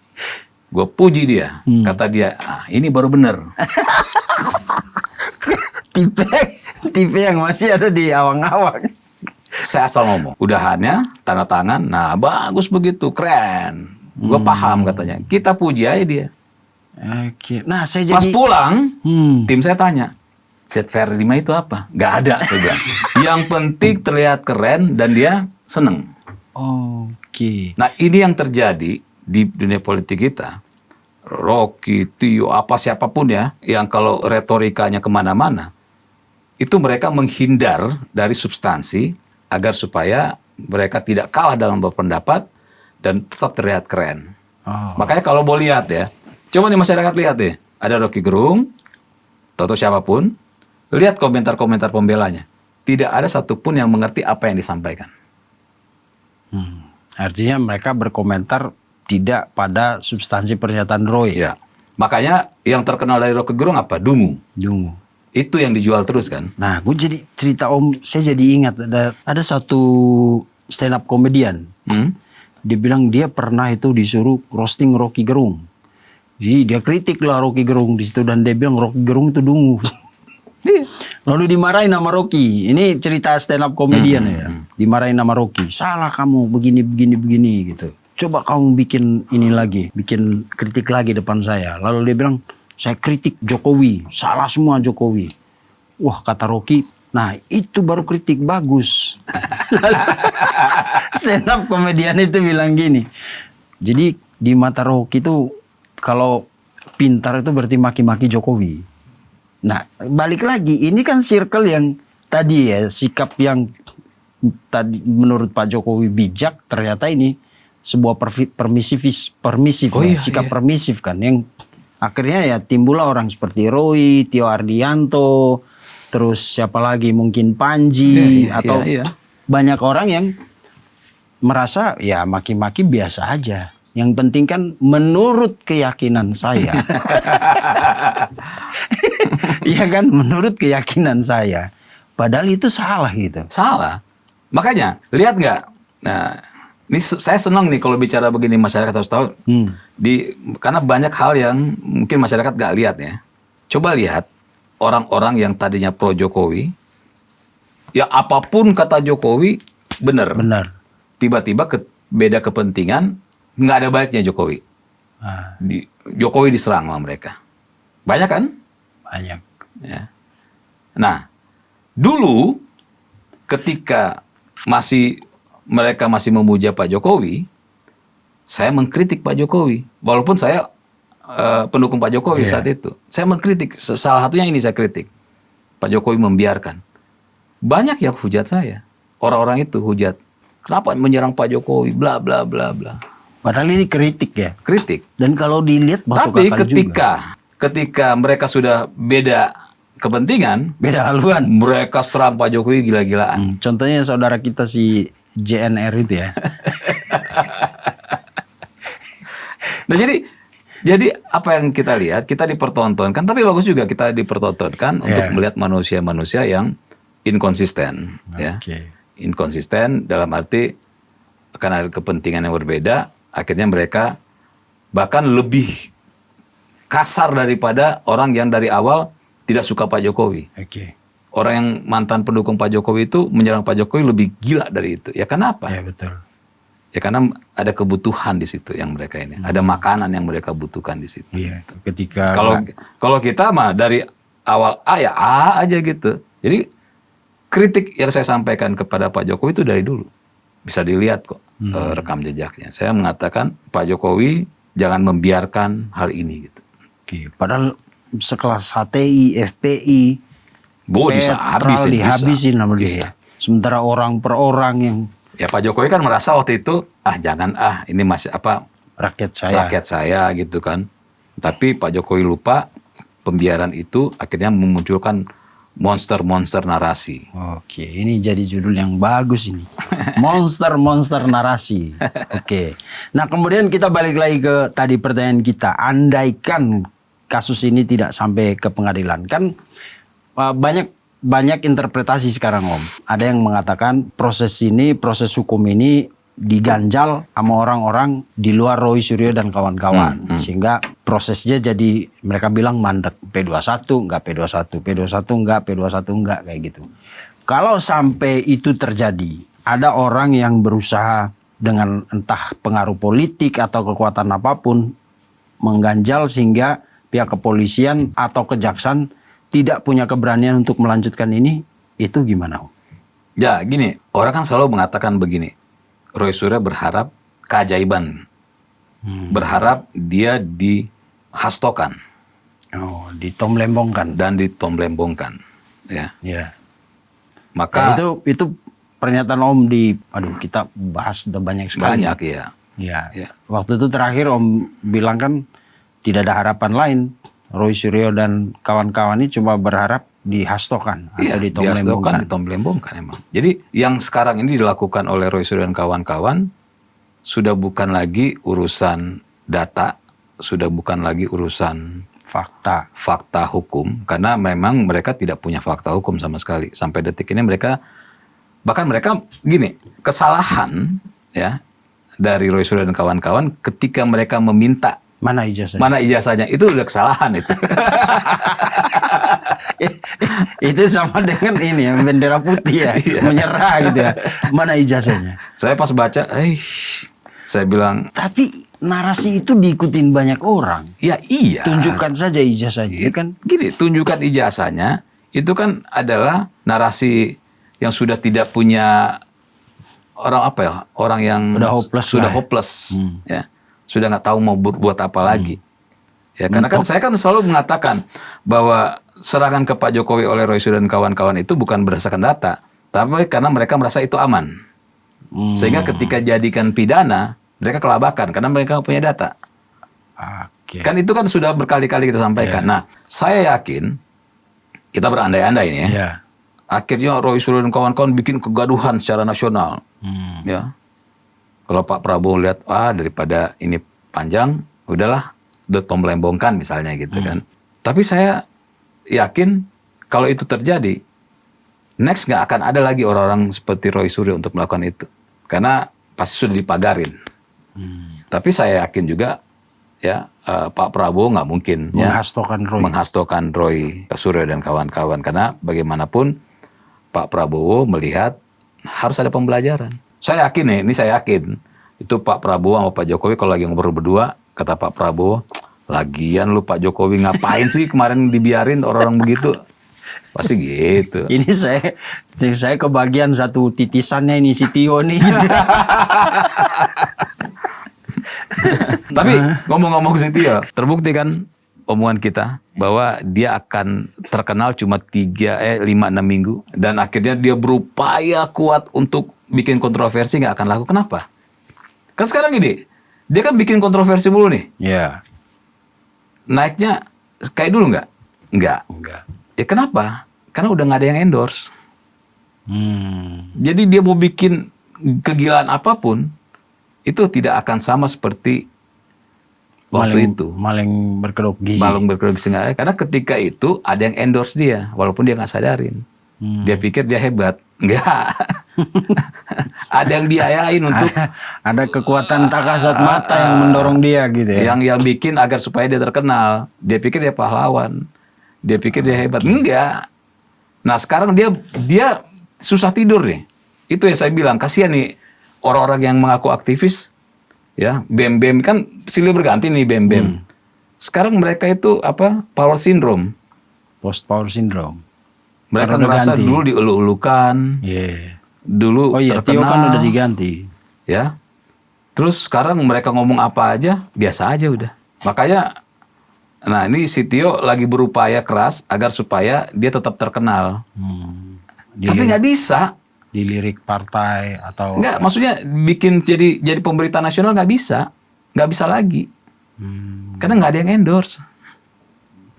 Gue puji dia, kata dia, ini baru bener. tipe yang masih ada di awang-awang. Saya asal ngomong, udahannya, tanda tangan, nah bagus begitu, keren. Gue paham katanya, kita puji aja dia. Oke. Nah saya Pas jadi pulang, tim saya tanya, ZR5 itu apa? Gak ada, saya bilang. Yang penting terlihat keren dan dia seneng. Oke. Nah ini yang terjadi di dunia politik kita. Rocky, Tio, siapapun ya, yang kalau retorikanya kemana-mana, itu mereka menghindar dari substansi agar supaya mereka tidak kalah dalam berpendapat dan tetap terlihat keren. Makanya kalau mau lihat ya, coba nih masyarakat lihat deh, ada Rocky Gerung, atau siapapun, lihat komentar-komentar pembelanya. Tidak ada satupun yang mengerti apa yang disampaikan. Artinya mereka berkomentar tidak pada substansi pernyataan Roy. Ya. Makanya yang terkenal dari Rocky Gerung apa? Dungu. Dungu. Itu yang dijual terus kan. Nah, gue jadi cerita Om, saya jadi ingat ada satu stand up komedian. Dia bilang dia pernah itu disuruh roasting Rocky Gerung. Jadi dia kritik lah Rocky Gerung di situ dan dia bilang Rocky Gerung itu dungu. Lalu dimarahin sama Rocky. Ini cerita stand up komedian ya. Dimarahin sama Rocky. Salah kamu begini gitu. Coba kamu bikin ini lagi, bikin kritik lagi depan saya. Lalu dia bilang, saya kritik Jokowi, salah semua Jokowi. Wah, kata Rocky, nah itu baru kritik bagus. Stand up komedian itu bilang gini. Jadi di mata Rocky itu kalau pintar itu berarti maki-maki Jokowi. Nah, balik lagi, ini kan circle yang tadi ya, sikap yang tadi menurut Pak Jokowi bijak, ternyata ini sebuah permisif sikap permisif kan, yang akhirnya ya timbullah orang seperti Roy, Tio Ardianto, terus siapa lagi mungkin Panji atau banyak orang yang merasa ya maki-maki biasa aja. Yang penting kan menurut keyakinan saya. Iya kan, menurut keyakinan saya. Padahal itu salah gitu. Salah. Makanya, lihat nggak? Nah, ini saya senang nih kalau bicara begini, masyarakat harus tahu. Karena banyak hal yang mungkin masyarakat nggak lihat ya. Coba lihat orang-orang yang tadinya pro Jokowi, ya apapun kata Jokowi benar. Benar. Tiba-tiba beda kepentingan, nggak ada baiknya Jokowi. Jokowi diserang sama mereka. Banyak kan? Banyak. Ya. Nah, dulu ketika mereka masih memuja Pak Jokowi, saya mengkritik Pak Jokowi. Walaupun saya pendukung Pak Jokowi saat itu. Saya mengkritik, salah satunya ini saya kritik. Pak Jokowi membiarkan. Banyak yang hujat saya. Orang-orang itu hujat. Kenapa menyerang Pak Jokowi? Bla bla bla bla. Padahal ini kritik ya. Kritik. Dan kalau dilihat masuk tapi akal juga. ketika mereka sudah beda kepentingan, beda haluan, mereka serang Pak Jokowi gila-gilaan. Contohnya saudara kita si JNR itu ya. Nah jadi apa yang kita lihat, kita dipertontonkan, tapi bagus juga kita dipertontonkan untuk melihat manusia-manusia yang inkonsisten. Ya. Inkonsisten dalam arti karena ada kepentingan yang berbeda, akhirnya mereka bahkan lebih kasar daripada orang yang dari awal tidak suka Pak Jokowi. Orang yang mantan pendukung Pak Jokowi itu menyerang Pak Jokowi lebih gila dari itu. Ya kenapa? Ya betul. Ya karena ada kebutuhan di situ yang mereka ini. Ada makanan yang mereka butuhkan di situ. Iya. Ketika kalau kita mah dari awal A ya A aja gitu. Jadi kritik yang saya sampaikan kepada Pak Jokowi itu dari dulu. Bisa dilihat kok rekam jejaknya. Saya mengatakan Pak Jokowi jangan membiarkan hal ini gitu. Padahal sekelas HTI, FPI, bisa dihabisin sama dia. Sementara orang per orang yang ya Pak Jokowi kan merasa waktu itu jangan ini masih rakyat saya gitu kan. Tapi Pak Jokowi lupa pembiaran itu akhirnya memunculkan monster narasi. Oke, ini jadi judul yang bagus ini. Monster narasi. Oke. Nah, kemudian kita balik lagi ke tadi pertanyaan kita. Andaikan kasus ini tidak sampai ke pengadilan, kan banyak interpretasi sekarang Om. Ada yang mengatakan proses hukum ini diganjal sama orang-orang di luar Roy Suryo dan kawan-kawan. Sehingga prosesnya jadi mereka bilang mandek. P21 enggak, P21 enggak, P21 enggak, kayak gitu. Kalau sampai itu terjadi, ada orang yang berusaha dengan entah pengaruh politik atau kekuatan apapun mengganjal sehingga pihak kepolisian atau kejaksaan tidak punya keberanian untuk melanjutkan ini, itu gimana Om? Ya gini, orang kan selalu mengatakan begini, Roy Suryo berharap keajaiban, berharap dia dihastokan, ditomlembongkan dan ditomlembongkan, ya. Maka itu pernyataan Om kita bahas udah banyak sekali. Banyak ya. Waktu itu terakhir Om bilang kan tidak ada harapan lain. Roy Suryo dan kawan-kawan ini cuma berharap dihastokan atau ditomlembongkan. Ditomlembongkan emang. Jadi yang sekarang ini dilakukan oleh Roy Suryo dan kawan-kawan sudah bukan lagi urusan data, sudah bukan lagi urusan fakta hukum, karena memang mereka tidak punya fakta hukum sama sekali. Sampai detik ini bahkan mereka gini, kesalahan ya dari Roy Suryo dan kawan-kawan ketika mereka meminta mana ijazahnya itu udah kesalahan itu. Itu sama dengan ini ya, bendera putih ya, menyerah gitu ya. Mana ijazahnya? Saya pas baca, saya bilang, tapi narasi itu diikutin banyak orang. Ya iya. Tunjukkan saja ijazahnya kan. Gini, tunjukkan ijazahnya itu kan adalah narasi yang sudah tidak punya orang yang sudah hopeless ya. Sudah nggak tahu mau buat apa lagi. Ya, karena kan saya kan selalu mengatakan bahwa serangan ke Pak Jokowi oleh Roy Suryo dan kawan-kawan itu bukan berdasarkan data, tapi karena mereka merasa itu aman. Sehingga ketika jadikan pidana, mereka kelabakan karena mereka punya data. Kan itu kan sudah berkali-kali kita sampaikan. Nah, saya yakin kita berandai-andai ini ya. Akhirnya Roy Suryo dan kawan-kawan bikin kegaduhan secara nasional. Ya. Kalau Pak Prabowo lihat, daripada ini panjang, udahlah, Tom melembongkan misalnya gitu kan. Tapi saya yakin kalau itu terjadi, next nggak akan ada lagi orang-orang seperti Roy Suryo untuk melakukan itu. Karena pasti sudah dipagarin. Tapi saya yakin juga ya Pak Prabowo nggak mungkin menghastokan Roy Suryo dan kawan-kawan. Karena bagaimanapun Pak Prabowo melihat harus ada pembelajaran. Saya yakin saya yakin. Itu Pak Prabowo sama Pak Jokowi kalau lagi ngobrol berdua, kata Pak Prabowo, lagian lu Pak Jokowi ngapain sih kemarin dibiarin orang-orang begitu? Pasti gitu. Ini saya kebagian satu titisannya ini si Tio nih. Tapi ngomong-ngomong si Tio, terbukti kan omongan kita bahwa dia akan terkenal cuma 5-6 minggu dan akhirnya dia berupaya kuat untuk bikin kontroversi nggak akan laku. Kenapa? Kan sekarang gini, dia kan bikin kontroversi mulu nih. Iya. Naiknya kayak dulu nggak? Nggak. Ya kenapa? Karena udah nggak ada yang endorse. Jadi dia mau bikin kegilaan apapun itu tidak akan sama seperti waktu itu. Maling berkedok gizi. Karena ketika itu ada yang endorse dia, walaupun dia nggak sadarin. Dia pikir dia hebat. Enggak. Ada yang diayain untuk. Ada kekuatan tak kasat mata yang mendorong dia gitu ya. Yang bikin agar supaya dia terkenal. Dia pikir dia pahlawan. Dia pikir dia hebat. Enggak. Nah sekarang dia susah tidur nih. Itu yang saya bilang. Kasihan nih orang-orang yang mengaku aktivis. Ya, BEM kan silih berganti nih BEM. Sekarang mereka itu power syndrome. Post power syndrome. Mereka merasa dulu dielu-elukan. Dulu terkenal. Tio kan udah diganti. Ya. Terus sekarang mereka ngomong apa aja biasa aja udah. Makanya ini si Tio lagi berupaya keras agar supaya dia tetap terkenal. Tapi nggak bisa. Dilirik partai atau nggak, maksudnya bikin jadi pemberita nasional nggak bisa lagi karena nggak ada yang endorse.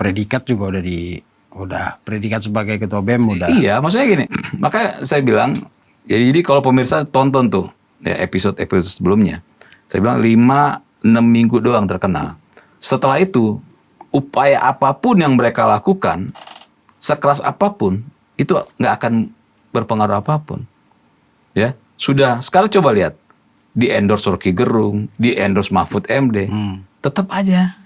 Predikat juga udah predikat sebagai ketua BEM udah. Iya, maksudnya gini, maka saya bilang jadi kalau pemirsa tonton tuh ya episode sebelumnya, saya bilang 5-6 minggu doang terkenal. Setelah itu upaya apapun yang mereka lakukan, sekeras apapun itu nggak akan berpengaruh apapun. Ya, sudah sekarang coba lihat di endorse Rocky Gerung, di endorse Mahfud MD, tetap aja.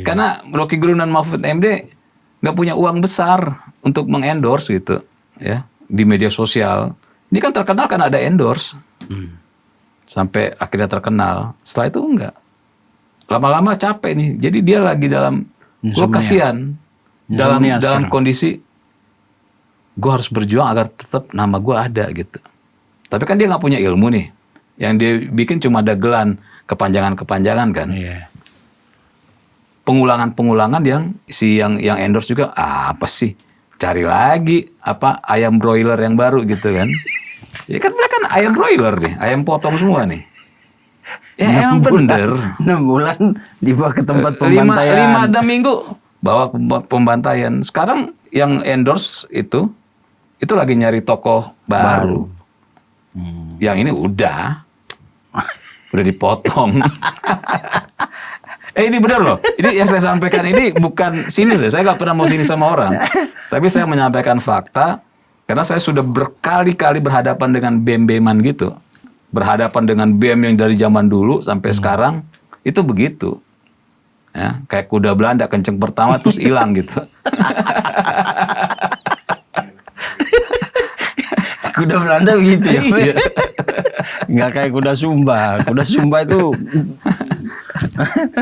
Karena Rocky Gerung dan Mahfud MD nggak punya uang besar untuk mengendorse gitu, ya di media sosial. Ini kan terkenal kan ada endorse, sampai akhirnya terkenal. Setelah itu enggak. Lama-lama capek nih. Jadi dia lagi dalam, gue kasihan dalam kondisi. Gue harus berjuang agar tetap nama gue ada gitu. Tapi kan dia nggak punya ilmu nih. Yang dia bikin cuma dagelan, kepanjangan-kepanjangan kan. Pengulangan-pengulangan yang endorse juga apa sih? Cari lagi ayam broiler yang baru gitu kan. Ya kan mereka kan ayam broiler nih, ayam potong semua nih. Ya emang bener. 6 bulan dibawa ke tempat pembantaian. 5 minggu bawa pembantaian. Sekarang yang endorse itu lagi nyari tokoh baru. Yang ini udah Udah dipotong. Ini benar loh. Ini yang saya sampaikan ini bukan sinis ya. Saya nggak pernah mau sinis sama orang. Tapi saya menyampaikan fakta karena saya sudah berkali-kali berhadapan dengan BEM-BEMan gitu. Berhadapan dengan BEM yang dari zaman dulu sampai sekarang itu begitu. Ya, kayak kuda Belanda kenceng pertama terus hilang gitu. Kuda Belanda begitu ya. Iya. Nggak kayak kuda Sumba. Kuda Sumba itu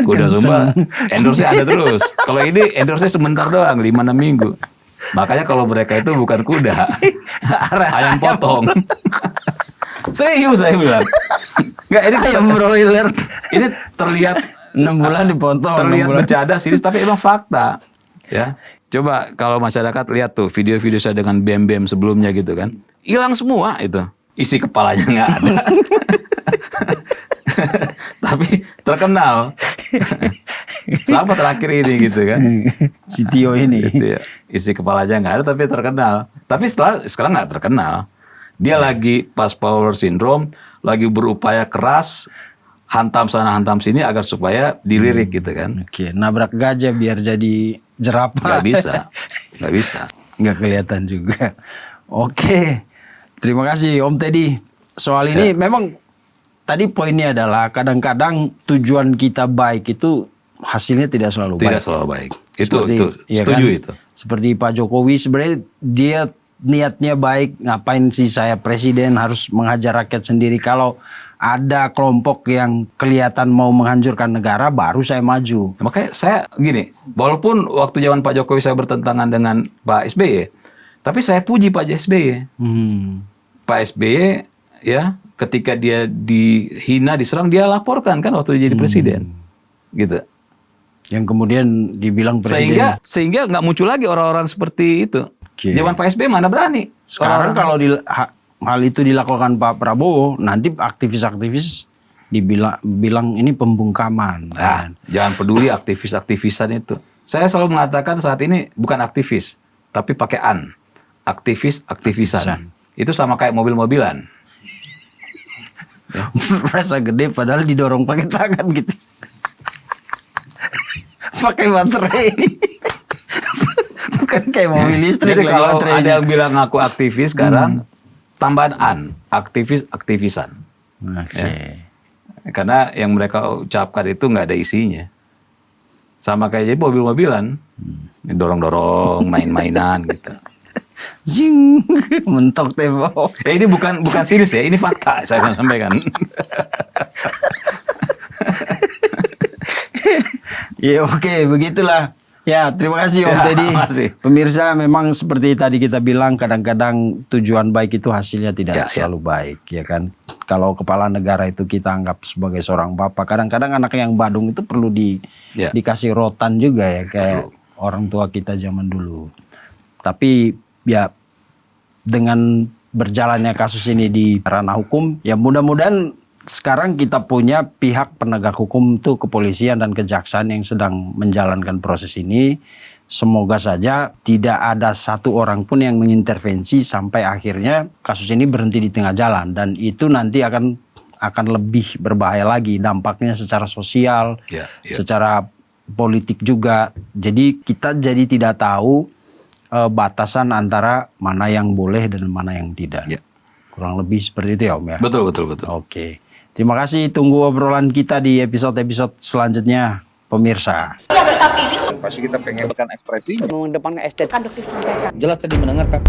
Kuda Sumba endorse-nya ada terus. Kalau ini endorse-nya sebentar doang, 5-6 minggu. Makanya kalau mereka itu bukan kuda, ayam potong. Serius saya bilang. Nggak, ini ayam broiler. Ini terlihat 6 bulan dipotong. terlihat 6 bulan. bercanda serius, tapi emang fakta. Ya, coba kalau masyarakat lihat tuh video-video saya dengan BEM-BEM sebelumnya gitu kan, hilang semua itu, isi kepalanya nggak ada. Tapi terkenal. Sama terakhir ini gitu kan. Si Tio ini. Gitu ya. Isi kepalanya nggak ada tapi terkenal. Tapi sekarang nggak terkenal. Dia lagi pas power syndrome, lagi berupaya keras, hantam sana hantam sini agar supaya dilirik gitu kan. Oke, nabrak gajah biar jadi jerapah. Nggak bisa, nggak bisa. Nggak kelihatan juga. Oke, terima kasih Om Teddy. Soal ini memang tadi poinnya adalah kadang-kadang tujuan kita baik itu hasilnya tidak selalu baik. Tidak selalu baik. Itu ya setuju kan? itu. Seperti Pak Jokowi sebenarnya dia niatnya baik, ngapain sih saya presiden harus menghajar rakyat sendiri. Kalau ada kelompok yang kelihatan mau menghancurkan negara, baru saya maju. Makanya saya gini, walaupun waktu zaman Pak Jokowi saya bertentangan dengan Pak SBY, tapi saya puji Pak SBY. Pak SBY ya, ketika dia dihina, diserang, dia laporkan kan waktu dia jadi presiden. Gitu. Yang kemudian dibilang presiden. Sehingga nggak muncul lagi orang-orang seperti itu. Zaman Pak SBY mana berani. Sekarang kalau hal itu dilakukan Pak Prabowo, nanti aktivis-aktivis bilang ini pembungkaman. Nah, jangan peduli aktivis-aktivisan itu. Saya selalu mengatakan saat ini bukan aktivis, tapi pakai aktivis-aktivisan. Itu sama kayak mobil-mobilan. Rasa gede padahal didorong pakai tangan gitu. Pakai baterai. Bukan kayak mobil listrik. Jadi kalau ada yang bilang ngaku aktivis sekarang, tambahan aktivis-aktivisan. Oke. Ya. Karena yang mereka ucapkan itu nggak ada isinya. Sama kayak jadi mobil-mobilan, dorong-dorong, main-mainan gitu. Zing, mentok tembok. Ini bukan siris ya, ini fakta saya sampaikan. Ya oke, begitulah. Ya, terima kasih Om Teddy. Pemirsa, memang seperti tadi kita bilang, kadang-kadang tujuan baik itu hasilnya tidak selalu baik, ya kan? Kalau kepala negara itu kita anggap sebagai seorang bapak, kadang-kadang anak yang badung itu perlu dikasih rotan juga ya, kayak orang tua kita zaman dulu. Tapi ya dengan berjalannya kasus ini di ranah hukum, ya mudah-mudahan sekarang kita punya pihak penegak hukum itu kepolisian dan kejaksaan yang sedang menjalankan proses ini. Semoga saja tidak ada satu orang pun yang mengintervensi sampai akhirnya kasus ini berhenti di tengah jalan, dan itu nanti akan lebih berbahaya lagi dampaknya secara sosial, secara politik juga. Jadi kita jadi tidak tahu batasan antara mana yang boleh dan mana yang tidak. Kurang lebih seperti itu ya Om ya. Betul. Oke. Terima kasih, tunggu obrolan kita di episode-episode selanjutnya, pemirsa. Pasti kita pengen ekspresi mengedepankan estetika. jelas tadi mendengarkan.